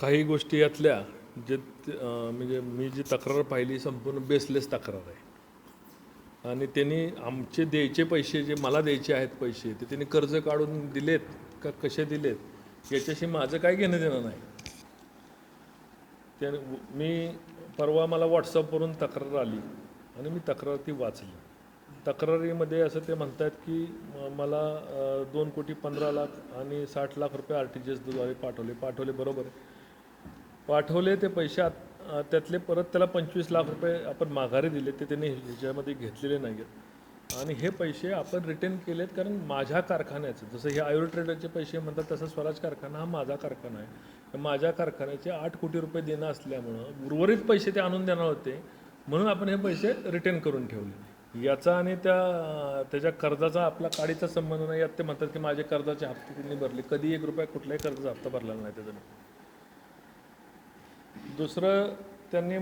काही गोष्टी यातल्या जे म्हणजे मी जी तक्रार पाहिली संपूर्ण बेसलेस तक्रार आहे आणि त्यांनी आमचे द्यायचे पैसे जे मला द्यायचे आहेत पैसे ते त्यांनी कर्ज काढून दिलेत का कसे दिलेत याच्याशी माझं काय घेणं देणं नाही. त्या मी परवा मला व्हॉट्सअपवरून तक्रार आली आणि मी तक्रार ती वाचली. तक्रारीमध्ये असं ते म्हणतात की मला 2,15,00,000 आणि 60,00,000 रुपये RTGSद्वारे पाठवले बरोबर आहे. पाठवले ते पैसे त्यातले परत त्याला 25,00,000 रुपये आपण माघारी दिले ते त्यांनी ह्याच्यामध्ये घेतलेले नाही आहेत आणि हे पैसे आपण रिटर्न केलेत कारण माझ्या कारखान्याचं जसं हे आयुर ट्रेडरचे पैसे म्हणतात तसं स्वराज कारखाना हा माझा कारखाना आहे. माझ्या कारखान्याचे 8 कोटी रुपये देणं असल्यामुळं उर्वरित पैसे ते आणून देणार होते म्हणून आपण हे पैसे रिटर्न करून ठेवले. याचा आणि त्याच्या कर्जाचा आपला काडीचा संबंध नाही. यात ते म्हणतात की माझे कर्जाचे हप्ते त्यांनी भरले. कधी 1 रुपया कुठल्याही कर्जाचा हप्ता भरलेला नाही त्याचा. दुसरं त्यांनी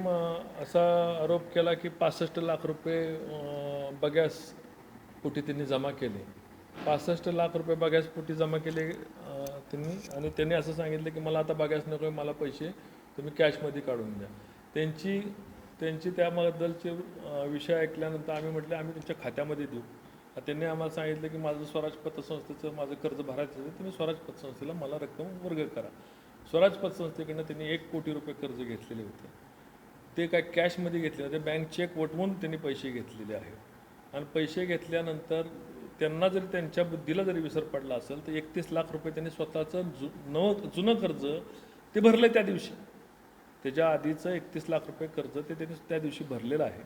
असा आरोप केला की 65,00,000 रुपये बगॅस पोटी त्यांनी जमा केले. 65,00,000 रुपये बगॅस पोटी जमा केले त्यांनी आणि त्यांनी असं सांगितलं की मला आता बगॅस नको आहे, मला पैसे तुम्ही कॅशमध्ये काढून द्या. त्यांची त्याबद्दलचे विषय ऐकल्यानंतर आम्ही म्हटलं आम्ही तुमच्या खात्यामध्ये देऊ. त्यांनी आम्हाला सांगितलं की माझं स्वराज पतसंस्थेचं माझं कर्ज भरायचं आहे, तुम्ही स्वराज पतसंस्थेला मला रक्कम वर्ग करा. स्वराज पतसंस्थेकडनं त्यांनी 1 कोटी रुपये कर्ज घेतलेले होते. ते काय कॅशमध्ये घेतले होते, बँक चेक वटवून त्यांनी पैसे घेतलेले आहेत आणि पैसे घेतल्यानंतर त्यांना जरी त्यांच्या बुद्धीला जरी विसर पडला असेल तर 31,00,000 रुपये त्यांनी स्वतःचं जुनं कर्ज ते भरलं त्या दिवशी. त्याच्या आधीचं 31,00,000 रुपये कर्ज ते त्यांनी त्या दिवशी भरलेलं आहे.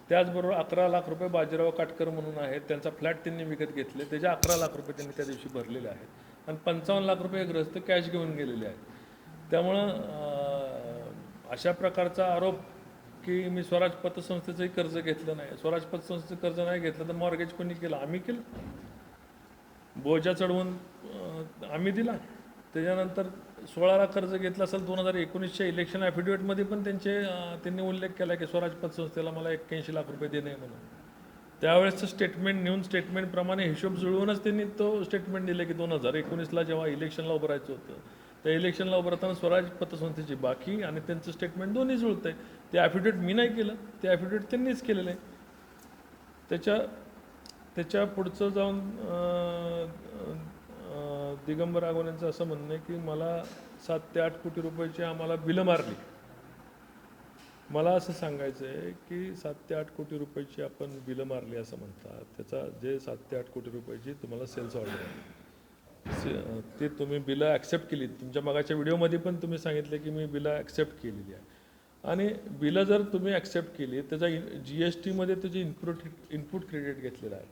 त्याचबरोबर 11,00,000 रुपये बाजीराव काटकर म्हणून आहेत, त्यांचा फ्लॅट त्यांनी विकत घेतले, त्याचे 11,00,000 रुपये त्यांनी त्या दिवशी भरलेले आहेत आणि 55,00,000 रुपये ग्रस्त कॅश घेऊन गेलेले आहेत. त्यामुळं अशा प्रकारचा आरोप की मी स्वराज पतसंस्थेचंही कर्ज घेतलं नाही, स्वराज पतसंस्थेचं कर्ज नाही घेतलं तर मॉर्गेज कोणी केलं? आम्ही केलं. बोजा चढवून आम्ही दिला. त्याच्यानंतर 16ला कर्ज घेतलं असेल 2019च्या इलेक्शन ॲफिडेविटमध्ये पण त्यांनी उल्लेख केला की स्वराज पतसंस्थेला मला 81,00,000 रुपये देणे म्हणून. त्यावेळेसचं स्टेटमेंट नेऊन स्टेटमेंटप्रमाणे हिशोब जुळवूनच त्यांनी तो स्टेटमेंट दिले की 2019ला जेव्हा इलेक्शनला उभं राहायचं होतं त्या इलेक्शनला उभं राहताना स्वराज पतसंस्थेची बाकी आणि त्यांचं स्टेटमेंट दोन्ही जुळतं आहे. ते ॲफिडेविट मी नाही केलं, ते ॲफिडेविट त्यांनीच केलेलं आहे. त्याच्या पुढचं जाऊन दिगंबर आगवणेंचं असं म्हणणं आहे की मला 7 ते 8 कोटी रुपयाची आम्हाला बिलं मारली. मला असं सांगायचं आहे की 7 ते 8 कोटी रुपयाची आपण बिलं मारली असं म्हणतात. त्याचा जे 7 ते 8 कोटी रुपयाची तुम्हाला सेल्स ऑर्डर आहे ते तुम्ही बिलं ॲक्सेप्ट केली. तुमच्या मागाच्या व्हिडिओमध्ये पण तुम्ही सांगितले की मी बिलं ॲक्सेप्ट केलेली आहे आणि बिलं जर तुम्ही ॲक्सेप्ट केली त्याचा GSTमध्ये त्याची इनपुट क्रेडिट घेतलेलं आहे.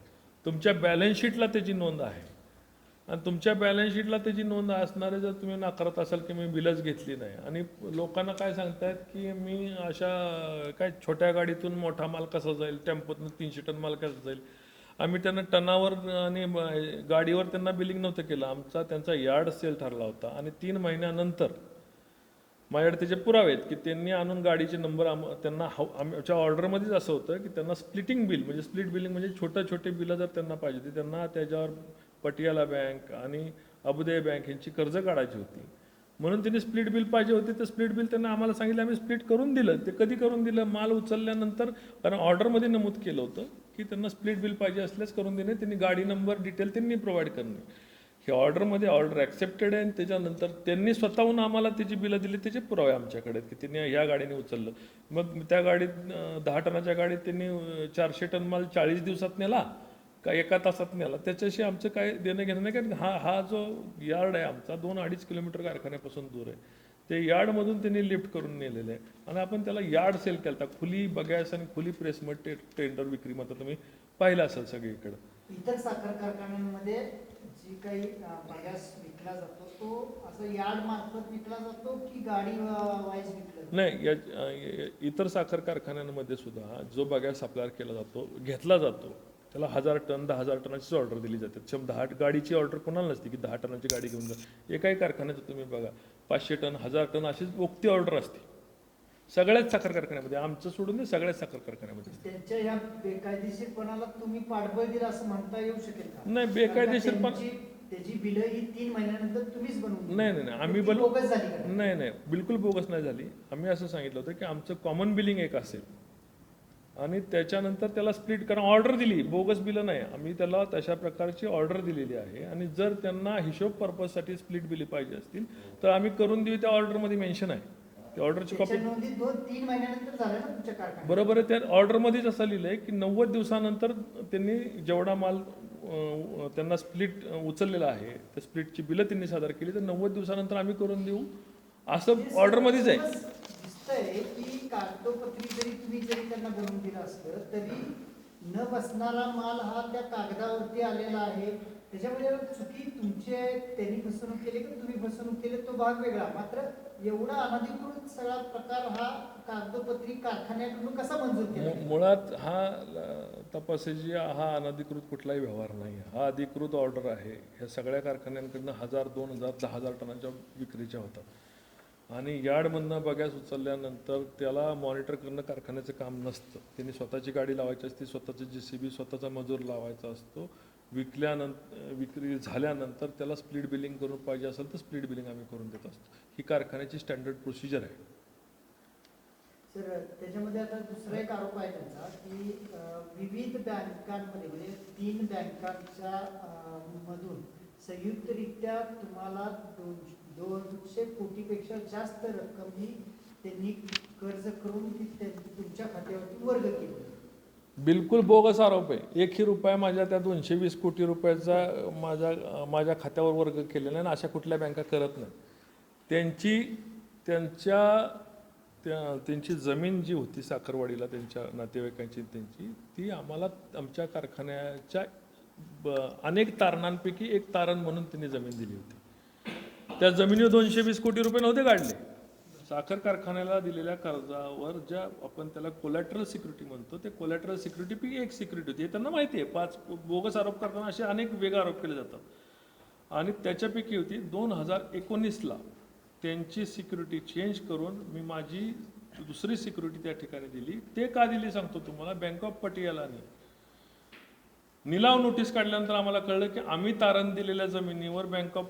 तुमच्या बॅलन्स शीटला त्याची नोंद आहे आणि तुमच्या बॅलन्स शीटला त्याची नोंद असणारे जर तुम्ही नाकारत असाल की मी बिलच घेतली नाही आणि लोकांना काय सांगतायत की मी अशा काय छोट्या गाडीतून मोठा माल कसा जाईल, टेम्पोतून 300 टन माल कसा जाईल. आम्ही त्यांना टनावर आणि गाडीवर त्यांना बिलिंग नव्हतं केलं. त्यांचा यार्ड सेल ठरला होता आणि 3 महिन्यानंतर माझ्याकडे त्याचे पुरावे आहेत की त्यांनी आणून गाडीचे नंबर त्यांना आमच्या ऑर्डरमध्येच असं होतं की त्यांना स्प्लिटिंग बिल म्हणजे स्प्लिट बिलिंग म्हणजे छोटे बिलं जर त्यांना पाहिजे होती त्यांना त्याच्यावर पटियाला बँक आणि अबुधाबी बँक यांची कर्ज काढायची होती म्हणून त्यांनी स्प्लिट बिल पाहिजे होते. तर स्प्लिट बिल त्यांना आम्हाला सांगितलं, आम्ही स्प्लिट करून दिलं. ते कधी करून दिलं? माल उचलल्यानंतर. कारण ऑर्डरमध्ये नमूद केलं होतं की त्यांना स्प्लिट बिल पाहिजे असल्यास करून देणे, त्यांनी गाडी नंबर डिटेल त्यांनी प्रोव्हाइड करणे. हे ऑर्डरमध्ये ऑर्डर ॲक्सेप्टेड आहे आणि त्याच्यानंतर त्यांनी स्वतःहून आम्हाला त्याची बिलं दिली, त्याचे पुरावे आमच्याकडे की त्यांनी ह्या गाडीने उचललं. मग त्या गाडीत 10 टनाच्या गाडीत त्यांनी 400 टन माल 40 दिवसात नेला का 1 तासात नेला, त्याच्याशी आमचं काय देणं घेणं नाही. कारण हा जो यार्ड आहे आमचा 2-2.5 किलोमीटर कारखान्यापासून दूर आहे. ते यार्डमधून त्यांनी लिफ्ट करून नेलेलं आहे आणि आपण त्याला यार्ड सेल केला होता. खुली बगॅस आणि खुली प्रेसमध्ये टेंडर विक्री मात्र तुम्ही पाहिलं असेल सगळीकडं. इतर साखर कारखान्यांमध्ये जी काही बगॅस विकला जातो तो असं यार्ड मार्फत विकला जातो की गाडी वाईज विकला? नाही, इतर साखर कारखान्यांमध्ये सुद्धा जो बगॅस सप्लायर केला जातो घेतला जातो त्याला 1000 टन 10,000 टनाचीच ऑर्डर दिली जाते. 10 गाडीची ऑर्डर कोणाला नसते की 10 टनाची गाडी घेऊन जा. एकाही कारखान्याचं तुम्ही बघा 500 टन 1000 टन अशीच ओक्ती ऑर्डर असते सगळ्याच साखर कारखान्यामध्ये. आमचं सोडून नाही, सगळ्याच साखर कारखान्यामध्ये. त्यांच्या या बेकायदेशीरपणाला तुम्ही पाठबळ दिला असं म्हणता येऊ शकेल का? नाही, बेकायदेशीरपणा त्याची बिलं ही 3 महिन्यानंतर तुम्हीच बनवून दिली. नाही नाही नाही, आम्ही ती बोगस झाली का? नाही नाही, बिलकुल बोगस नाही झाली. आम्ही असं सांगितलं होतं की आमचं कॉमन बिलिंग एक असेल आणि त्याच्यानंतर त्याला स्प्लिट करा, ऑर्डर दिली, बोगस बिलं नाही. आम्ही त्याला तशा प्रकारची ऑर्डर दिलेली आहे आणि जर त्यांना हिशोब पर्पजसाठी स्प्लिट बिले पाहिजे असतील तर आम्ही करून देऊ. त्या ऑर्डरमध्ये मेन्शन आहे, त्या ऑर्डरची कॉपी. त्याच्या नोंदी 2-3 महिन्यानंतर झाल्या ना तुमच्या कारखान्यात? बरोबर आहे, त्या ऑर्डरमध्येच असं लिहिलं आहे की 90 दिवसानंतर त्यांनी जेवढा माल त्यांना स्प्लिट उचललेला आहे त्या स्प्लिटची बिलं त्यांनी सादर केली तर 90 दिवसानंतर आम्ही करून देऊ, असं ऑर्डरमध्येच आहे. दिसतंय की कागदोपत्री जरी त्यांना बनवून दिलं असतं तरी न बसणारा माल हा त्या कागदावरती आलेला आहे. त्याच्यामध्ये चुकी तुमची आहे, त्यांनी फसवणूक केली की तुम्ही फसवणूक केली तो भाग वेगळा. मात्र एवढा अनधिकृत सगळा प्रकार हा कागदोपत्री कारखान्याकडून कसा मंजूर केला? मुळात हा तपासाची हा अनधिकृत कुठलाही व्यवहार नाही, हा अधिकृत ऑर्डर आहे. ह्या सगळ्या कारखान्यांकडनं 1000, 2000, 10,000 टनाच्या विक्रीच्या होतात आणि यार्डमधनं बगॅस उचलल्यानंतर त्याला मॉनिटर करणं कारखान्याचं काम नसतं. त्यांनी स्वतःची गाडी लावायची असते, स्वतःचं JCB, स्वतःचा मजूर लावायचा असतो. विक्री झाल्यानंतर त्याला स्प्लिट बिलिंग करून पाहिजे असेल तर स्प्लिट बिलिंग आम्ही करून देत असतो. ही कारखान्याची स्टँडर्ड प्रोसिजर आहे. सर त्याच्यामध्ये आता दुसरा एक आरोप आहे त्यांचा की विविध बँकांमध्ये म्हणजे 3 बँकांच्या मधून संयुक्तरित्या तुम्हाला 200 कोटीपेक्षा जास्त रक्कम ही त्यांनी कर्ज करून ती तुमच्या खात्यावरती वर्ग केली. बिलकुल बोगस आरोप आहे. एकही रुपया माझ्या त्या 220 कोटी रुपयाचा माझ्या खात्यावर वर्ग केलेला नाही आणि अशा कुठल्या बँका करत नाही. त्यांची जमीन जी होती साखरवाडीला त्यांच्या नातेवाईकांची ती आम्हाला आमच्या कारखान्याच्या अनेक तारणांपैकी एक तारण म्हणून त्यांनी जमीन दिली होती. त्या जमिनीवर 220 कोटी रुपये नव्हते काढले. साखर कारखान्याला दिलेल्या कर्जावर ज्या आपण त्याला कोलॅटरल सिक्युरिटी म्हणतो, ते कोलॅटरल सिक्युरिटी एक सिक्युरिटी होती. हे त्यांना माहिती आहे. 5 बोगस आरोप करताना असे अनेक वेगळे आरोप केले जातात आणि त्याच्यापैकी होती 2019ला त्यांची सिक्युरिटी चेंज करून मी माझी दुसरी सिक्युरिटी त्या ठिकाणी दिली. ते का दिली सांगतो तुम्हाला. बँक ऑफ पटियालाने निलाव नोटीस काढल्यानंतर आम्हाला कळलं की आम्ही तारण दिलेल्या जमिनीवर बँक ऑफ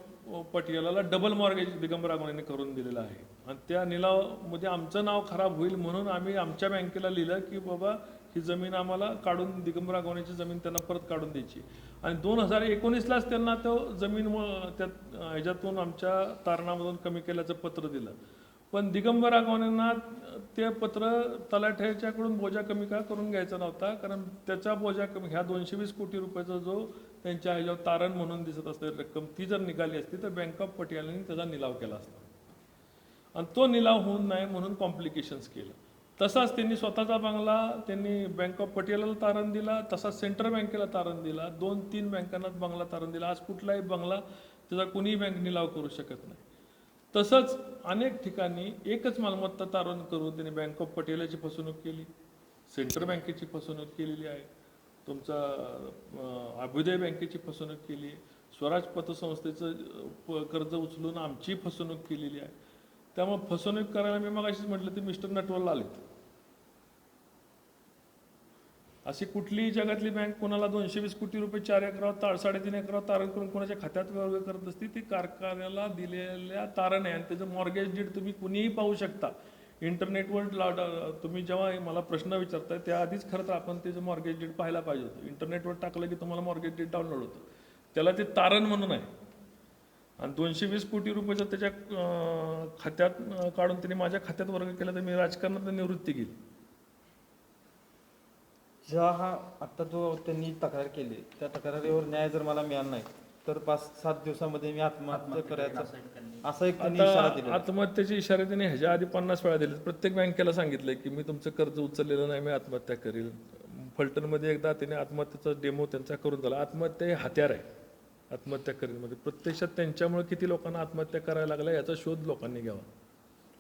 पटियालाला डबल मॉर्गेज दिगंबर रागवणेने करून दिलेला आहे आणि त्या निलावामध्ये आमचं नाव खराब होईल म्हणून आम्ही आमच्या बँकेला लिहिलं की बाबा ही जमीन आम्हाला काढून दिगंबर रागवणेची जमीन त्यांना परत काढून द्यायची आणि 2019लाच त्यांना तो जमीन त्यात ह्याच्यातून आमच्या तारणामधून कमी केल्याचं पत्र दिलं. पण दिगंबर रागवणेंना ते पत्र तलाठ्याच्याकडून बोजा कमी का करून घ्यायचा नव्हता, कारण त्याचा बोजा कमी ह्या 220 कोटी रुपयाचा जो त्यांच्या ह्याच्यावर तारण म्हणून दिसत असलेली रक्कम ती जर निघाली असती तर बँक ऑफ पटियालाने त्याचा निलाव केला असता आणि तो निलाव होऊ नये म्हणून कॉम्प्लिकेशन्स केलं. तसाच त्यांनी स्वतःचा बंगला त्यांनी बँक ऑफ पटियालाला तारण दिला, तसाच सेंट्रल बँकेला तारण दिला, 2-3 बँकांना बंगला तारण दिला. आज कुठलाही बंगला त्याचा कुणीही बँक निलाव करू शकत नाही. तसंच अनेक ठिकाणी एकच मालमत्ता तारण करून त्यांनी बँक ऑफ पटियालाची फसवणूक केली, सेंट्रल बँकेची फसवणूक केलेली आहे, तुमचा अभ्युदय बँकेची फसवणूक केली, स्वराज पतसंस्थेचं कर्ज उचलून आमची फसवणूक केलेली आहे. त्यामुळे फसवणूक करायला मी मगाशीच म्हटलं ते मिस्टर नटवरला आलेत. अशी कुठलीही जगातली बँक कोणाला 220 कोटी रुपये 4 एकरावर 3.5 एकरावर तारण करून कोणाच्या खात्यात वर्ग करत असते. ती कारखान्याला दिलेल्या तारण आहे आणि त्याचं मॉर्गेज डीड तुम्ही कुणीही पाहू शकता. इंटरनेटवर तुम्ही जेव्हा मला प्रश्न विचारताय त्याआधीच खरं तर आपण त्याचं मॉर्गेज डीड पाहायला पाहिजे होतं. इंटरनेटवर टाकलं की तुम्हाला मॉर्गेज डीड डाउनलोड होतं. त्याला ते तारण म्हणून आहे आणि 220 कोटी रुपयाचं त्याच्या खात्यात काढून त्यांनी माझ्या खात्यात वर्ग केला तर मी राजकारणात निवृत्ती केली. जेव्हा हा आत्ता जो त्यांनी तक्रार केली त्या तक्रारीवर न्याय जर मला मिळाला नाही तर 5-7 दिवसामध्ये मी आत्महत्या करायचा असा एक त्यांनी इशारा दिला. आत्महत्येचे इशारे त्यांनी ह्याच्या आधी 50 वेळा दिले. प्रत्येक बँकेला सांगितलंय की मी तुमचं कर्ज उचललेलं नाही, मी आत्महत्या करेल. फलटणमध्ये एकदा त्याने आत्महत्येचा डेमो त्यांचा करून झाला. आत्महत्या हे हत्यार आहे आत्महत्या करीमध्ये. प्रत्यक्षात त्यांच्यामुळे किती लोकांना आत्महत्या करायला लागल्या याचा शोध लोकांनी घ्यावा.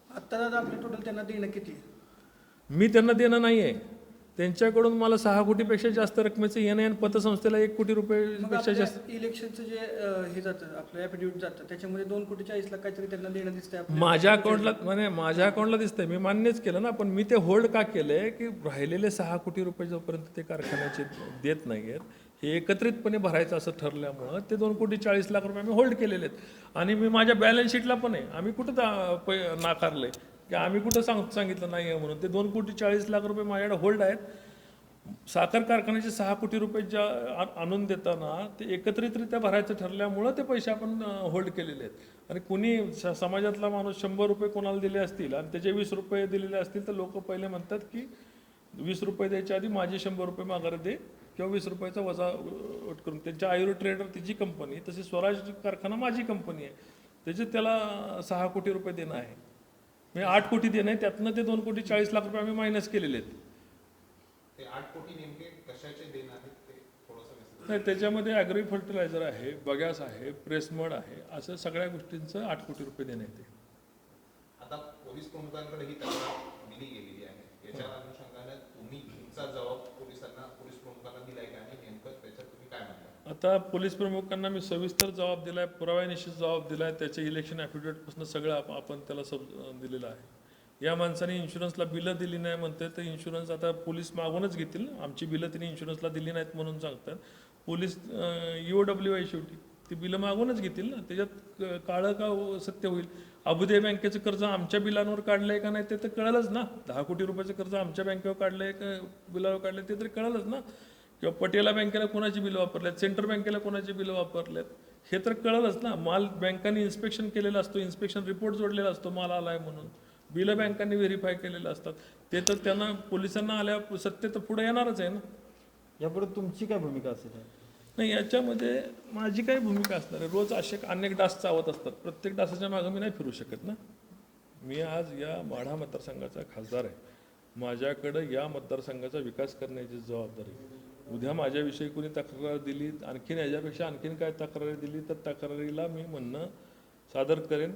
आता दादा आपले टोटल त्यांना देणं किती आहे? मी त्यांना देणं नाही आहे. त्यांच्याकडून मला 6 कोटीपेक्षा जास्त रकमेचं येणं आणि पतसंस्थेला 1 कोटी रुपयेपेक्षा जास्त. इलेक्शनचं जे हे जातं आपलं ॲफिडेव्हिट जातं त्याच्यामध्ये 2,40,40,00,000 काहीतरी त्यांना देणं दिसतंय. माझ्या अकाउंटला दिसतंय. मी मान्यच केलं ना, पण मी ते होल्ड का केलंय की राहिलेले 6 कोटी रुपये जोपर्यंत ते कारखान्याचे देत नाही आहेत हे एकत्रितपणे भरायचं असं ठरल्यामुळं ते 2,40,00,000 रुपये आम्ही होल्ड केलेले आहेत. आणि मी माझ्या बॅलन्स शीटला पण आहे, आम्ही कुठं नाकारलंय की आम्ही कुठं सांगितलं नाही आहे म्हणून. ते 2,40,00,000 रुपये माझ्याकडे होल्ड आहेत. साखर कारखान्याचे 6 कोटी रुपये ज्या आणून देताना ते एकत्रितरित्या भरायचं ठरल्यामुळं ते पैसे आपण होल्ड केलेले आहेत. आणि कुणी समाजातला माणूस 100 रुपये कोणाला दिले असतील आणि त्याचे 20 रुपये दिलेले असतील तर लोक पहिले म्हणतात की 20 रुपये द्यायच्या आधी माझे 100 रुपये माघारी दे किंवा 20 रुपयाचा वजा उट करून. त्यांच्या आयुर्वेद ट्रेडर तिची कंपनी, तशी स्वराज कारखाना माझी कंपनी आहे, त्याचे त्याला 6 कोटी रुपये देणं आहे, म्हणजे 8 कोटी देणं आहे. त्यातनं ते 2,40,00,000 रुपये आम्ही मायनस केलेले आहेत. ते 8 कोटी नेमके कशाचे देणं आहेत ते थोडंसं नाही, त्याच्यामध्ये ॲग्री फर्टिलायझर आहे, बगॅस आहे, प्रेसमड आहे, असं सगळ्या गोष्टींचं 8 कोटी रुपये देण्यात येते. आता पोलीस प्रमुखांकडे ही तक्रार दिली गेलेली आहे. याच्या अनुषंगाने तुम्ही तुमचा जबाब पोलीस प्रमुखांना दिलाय का आणि नेमकं त्याच्यात तुम्ही काय म्हणता? आता पोलीस प्रमुखांना मी सविस्तर जबाब दिला आहे, पुराव्यानिश्चित जबाब दिला आहे. त्याचे इलेक्शन ॲफिडेविटपासून सगळं आपण त्याला दिलेलं आहे. या माणसाने इन्शुरन्सला बिलं दिली नाही म्हणते, तर इन्शुरन्स आता पोलीस मागूनच घेतील. आमची बिलं तिने इन्शुरन्सला दिली नाहीत म्हणून सांगतात. पोलीस EOW आहे शेवटी, ती बिलं मागूनच घेतील ना. त्याच्यात काळं का सत्य होईल? अबुदे बँकेचं कर्ज आमच्या बिलांवर काढलं आहे का नाही ते तर कळलंच ना. 10 कोटी रुपयाचं कर्ज आमच्या बँकेवर काढलं आहे का बिलावर काढलं ते तरी कळलंच ना. किंवा पटेला बँकेला कोणाची बिलं वापरल्यात, सेंट्रल बँकेला कोणाची बिलं वापरल्यात हे तर कळलंच ना. माल बँकांनी इन्स्पेक्शन केलेला असतो, इन्स्पेक्शन रिपोर्ट जोडलेला असतो माल आला आहे म्हणून. बिलं बँकांनी व्हेरीफाय केलेलं असतात. ते तर त्यांना पोलिसांना आल्या सत्य तर पुढे येणारच आहे ना. यापुढे तुमची काय भूमिका असेल? नाही, याच्यामध्ये माझी काय भूमिका असणार आहे? रोज असे अनेक डास चावत असतात, प्रत्येक डासाच्या मागं मी नाही फिरू शकत ना. मी आज या माढा मतदारसंघाचा खासदार आहे, माझ्याकडं या मतदारसंघाचा विकास करण्याची जबाबदारी. उद्या माझ्याविषयी कोणी तक्रार दिली, आणखीन याच्यापेक्षा आणखीन काय तक्रारी दिली तर तक्रारीला मी म्हणणं सादर करेन.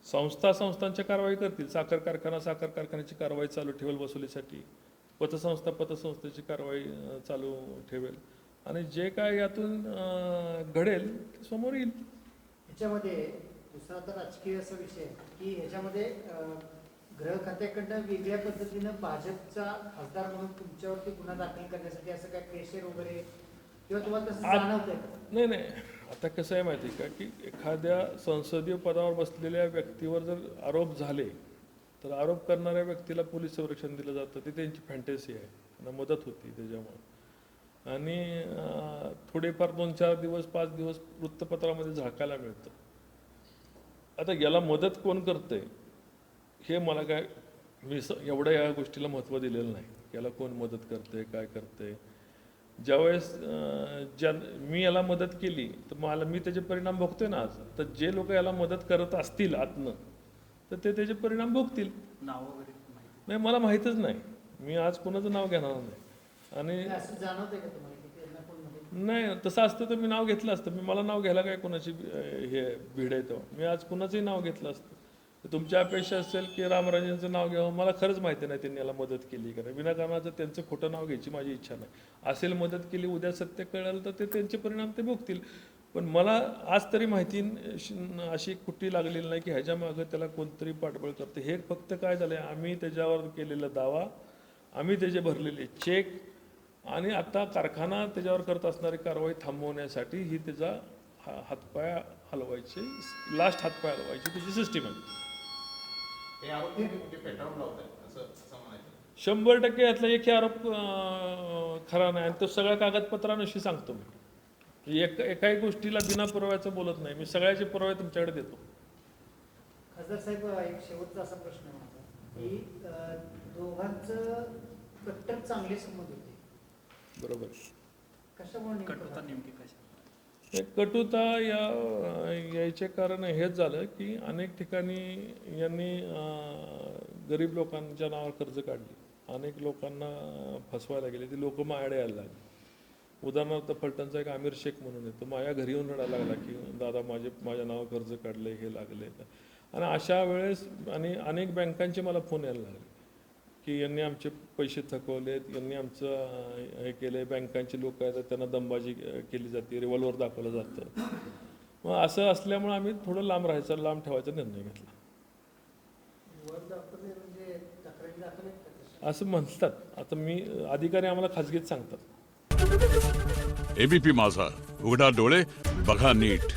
संस्थांच्या कारवाई करतील. साखर कारखान्याची कारवाई चालू ठेवेल वसुलीसाठी, पतसंस्थेची कारवाई चालू ठेवेल आणि जे काय यातून घडेल ते समोर येईल. ह्याच्यामध्ये दुसरा तर राजकीय असा विषय आहे की ह्याच्यामध्ये गृह खात्याकडनं वेगळ्या पद्धतीनं भाजपचा खासदार म्हणून तुमच्यावरती गुन्हा दाखल करण्यासाठी असं काय प्रेशर वगैरे किंवा तुम्हाला तसं जाणवतंय का? नाही, आता कसं आहे माहिती आहे का की एखाद्या संसदीय पदावर बसलेल्या व्यक्तीवर जर आरोप झाले तर आरोप करणाऱ्या व्यक्तीला पोलीस संरक्षण दिलं जातं. ती त्यांची फॅन्टसी आहे, त्यांना मदत होती त्याच्यामुळं. आणि थोडेफार 2-4 दिवस 5 दिवस वृत्तपत्रामध्ये झाकायला मिळतं. आता याला मदत कोण करतंय हे मला काय, मी एवढ्या या गोष्टीला महत्त्व दिलेलं नाही. याला कोण मदत करते काय करते. ज्यावेळेस मी याला मदत केली तर मी त्याचे परिणाम भोगतोय ना आज. तर जे लोक याला मदत करत असतील आतनं तर ते त्याचे परिणाम भोगतील. नाव वगैरे नाही, मला माहीतच नाही. मी आज कोणाचं नाव घेणार नाही. आणि असं जाणवतंय का तुम्हाला की त्यांना कोण मदत? नाही, तसं असतं तर मी नाव घेतलं असतं. मला नाव घ्यायला काय कोणाची हे भीड आहे तेव्हा. मी आज कोणाचंही नाव घेतलं असतं. तर तुमची अपेक्षा असेल की रामराजेंचं नाव घ्यावं, मला खरंच माहिती नाही त्यांनी याला मदत केली का नाही. विनाकारणाचं त्यांचं खोटं नाव घ्यायची माझी इच्छा नाही. असेल मदत केली, उद्या सत्य कळलं तर ते त्यांचे परिणाम ते भोगतील. पण मला आज तरी माहिती अशी कुठली लागलेली नाही की ह्याच्या मागं त्याला कोणतरी पाठबळ करते. हे फक्त काय झालं आहे, आम्ही त्याच्यावर केलेला दावा, आम्ही त्याचे भरलेले चेक आणि आता कारखाना त्याच्यावर करत असणारी कारवाई थांबवण्यासाठी ही त्याचा हातपाय हलवायची, लास्ट हातपाय हलवायची त्याची सिस्टीम आहे. हे आरोप तुम्ही कुठे फेटाळून लावताय असं म्हणायचं? 100% यातला एकही आरोप खरा नाही. आणि तो सगळ्या कागदपत्रांविषयी सांगतो मी. एकाही गोष्टीला बिना पुराव्याचं बोलत नाही. मी सगळ्याचे पुरावे तुमच्याकडे देतो. खासदार साहेब, एक शेवटचा असा प्रश्न आहे माझा की दोघांचं कट्टर चांगले संबंध होते, बरोबर. कशामुळे कटुता नेमकी कशा? कटुता याचे कारण हेच झालं की अनेक ठिकाणी यांनी गरीब लोकांच्या नावावर कर्ज काढली, अनेक लोकांना फसवायला गेले. ती लोक माझ्याकडे यायला लागली. उदाहरणार्थ फलटणचा एक आमिर शेख म्हणून आहे, तो माझ्या घरी येऊन रडायला लागला की दादा माझ्या नावावर कर्ज काढले, हे लागले. आणि अशा वेळेस आणि अनेक बँकांचे मला फोन यायला लागले की यांनी आमचे पैसे थकवलेत, यांनी आमचं हे केलं. बँकांची लोक आहेत त्यांना दमबाजी केली जाते, रिव्हॉल्वर दाखवलं जातं. मग असं असल्यामुळे आम्ही थोडं लांब ठेवायचा निर्णय घेतला. म्हणजे तक्रारी दाखल आहेत का? असं म्हणतात. आता मी अधिकारी आम्हाला खाजगीत सांगतात. एबीपी माझा, उघडा डोळे बघा नीट.